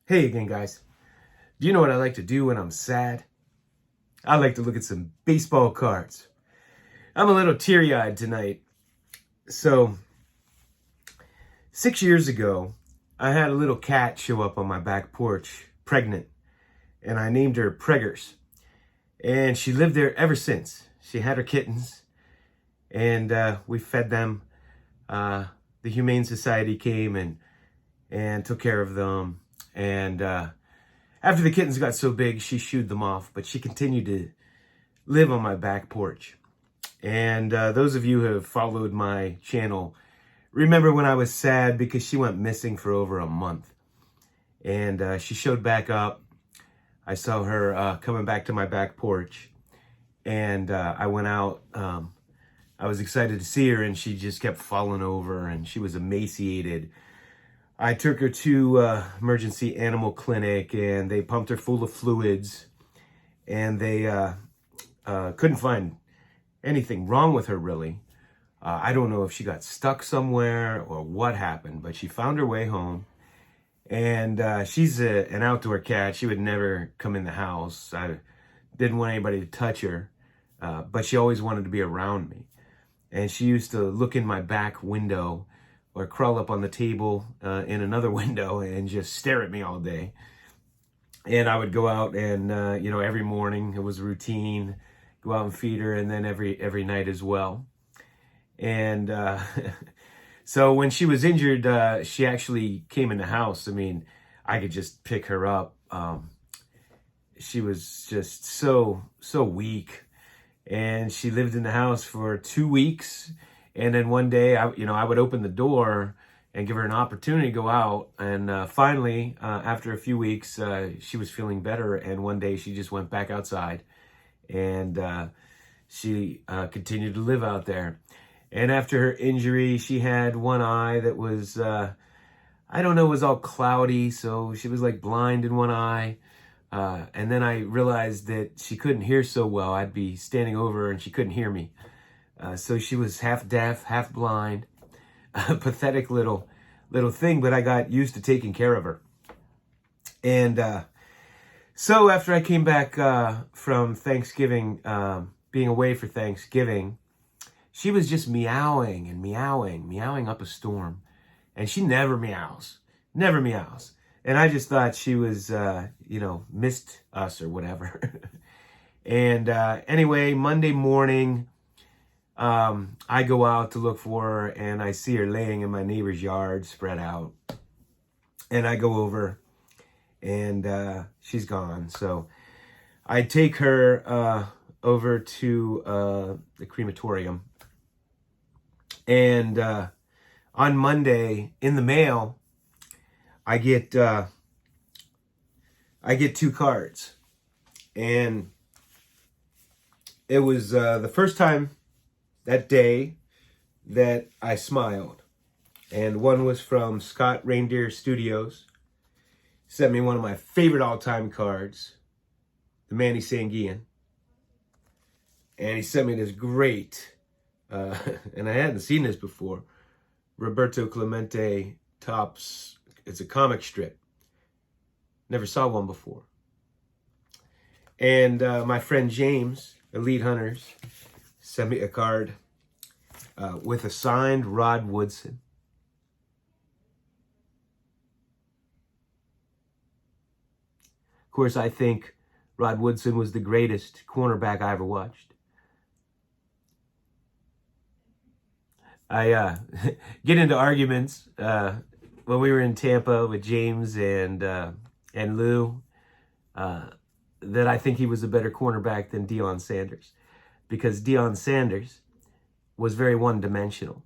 Hey again, guys. Do you know what I like to do when I'm sad? I like to look at some baseball cards. I'm a little teary-eyed tonight. So, 6 years ago, I had a little cat show up on my back porch, pregnant, and I named her Preggers. And she lived there ever since. She had her kittens, and we fed them. The Humane Society came and took care of them. And after the kittens got so big, she shooed them off, but she continued to live on my back porch. And those of you who have followed my channel remember when I was sad because she went missing for over a month. And she showed back up. I saw her coming back to my back porch. And I went out. I was excited to see her, and she just kept falling over, and she was emaciated. I took her to emergency animal clinic, and they pumped her full of fluids, and they couldn't find anything wrong with her, really. I don't know if she got stuck somewhere or what happened, but she found her way home. And she's an outdoor cat. She would never come in the house. I didn't want anybody to touch her, but she always wanted to be around me. And she used to look in my back window or crawl up on the table in another window and just stare at me all day. And I would go out and, every morning, it was a routine, go out and feed her, and then every night as well. And so when she was injured, she actually came in the house. I mean, I could just pick her up. She was just so weak. And she lived in the house for 2 weeks. And then one day, I would open the door and give her an opportunity to go out. And finally, after a few weeks, she was feeling better. And one day she just went back outside, and she continued to live out there. And after her injury, she had one eye that was, was all cloudy. So she was like blind in one eye. And then I realized that she couldn't hear so well. I'd be standing over her and she couldn't hear me. So she was half deaf, half blind, a pathetic little thing, but I got used to taking care of her. And so after I came back from Thanksgiving, being away for Thanksgiving, she was just meowing up a storm. And she never meows. And I just thought she was, missed us or whatever. And anyway, Monday morning, I go out to look for her, and I see her laying in my neighbor's yard, spread out. And I go over, and she's gone. So I take her over to the crematorium. And on Monday, in the mail, I get 2 cards. And it was the first time that day that I smiled. And one was from Scott Reindeer Studios. He sent me one of my favorite all-time cards, the Manny Sanguillen. And he sent me this great, and I hadn't seen this before, Roberto Clemente Topps. It's a comic strip. Never saw one before. And my friend James, Elite Hunters, sent me a card with a signed Rod Woodson. Of course, I think Rod Woodson was the greatest cornerback I ever watched. I get into arguments when we were in Tampa with James and Lou, that I think he was a better cornerback than Deion Sanders, because Deion Sanders was very one-dimensional,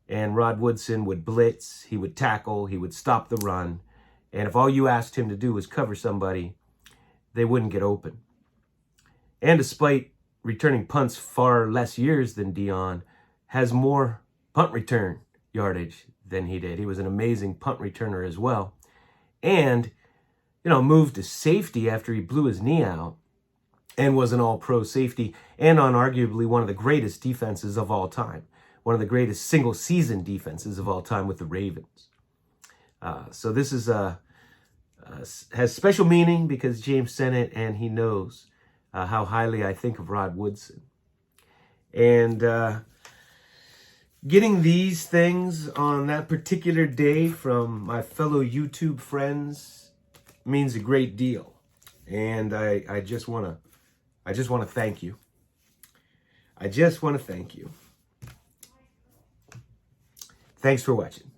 and Rod Woodson would blitz, he would tackle, he would stop the run, and if all you asked him to do was cover somebody, they wouldn't get open. And despite returning punts far less years than Deion, has more punt return yardage than he did. He was an amazing punt returner as well. And, moved to safety after he blew his knee out, and was an all-pro safety, and on arguably one of the greatest defenses of all time. One of the greatest single-season defenses of all time with the Ravens. So this is has special meaning because James sent it, and he knows how highly I think of Rod Woodson. And getting these things on that particular day from my fellow YouTube friends means a great deal. And I just want to thank you. I just want to thank you. Thanks for watching.